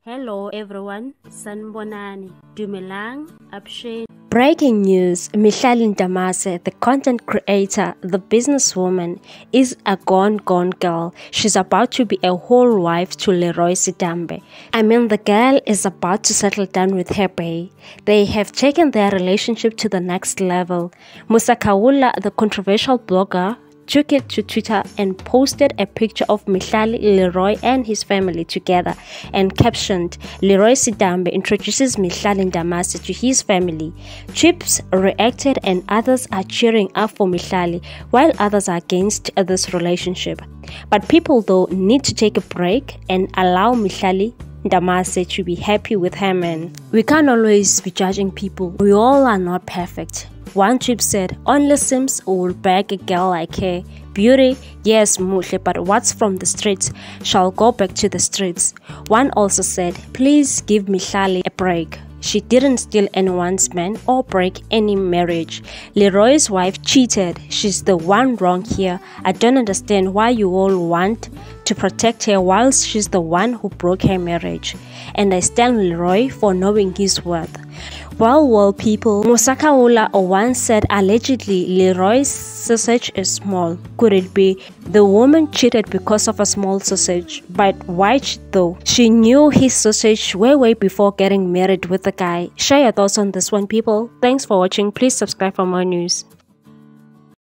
Hello everyone, Sanbonani, Dumelang, Abshe. Breaking news, Mihlali the content creator, the businesswoman, is a gone girl. She's about to be a whole wife to Leeroy Sidambe. The girl is about to settle down with her bae. They have taken their relationship to the next level. Musa Kaula, the controversial blogger, took it to Twitter and posted a picture of Mihlali, Leeroy and his family together and captioned, "Leeroy Sidambe introduces Mihlali to his family." Chips reacted and others are cheering up for Mihlali while others are against this relationship. But people though need to take a break and allow Mihlali to be happy with her man. We can't always be judging people. We all are not perfect. One chip said, "Only Sims will beg a girl like her. Beauty, yes, muhle, but what's from the streets shall go back to the streets." One also said, "Please give Mihlali a break. She didn't steal anyone's man or break any marriage. Leeroy's wife cheated. She's the one wrong here. I don't understand why you all want to protect her whilst she's the one who broke her marriage. And I stand Leeroy for knowing his worth." Well, people, Musakaula once said allegedly Leeroy's sausage is small. Could it be the woman cheated because of a small sausage? But why cheat though? She knew his sausage way before getting married with the guy. Share your thoughts on this one, people. Thanks for watching. Please subscribe for more news.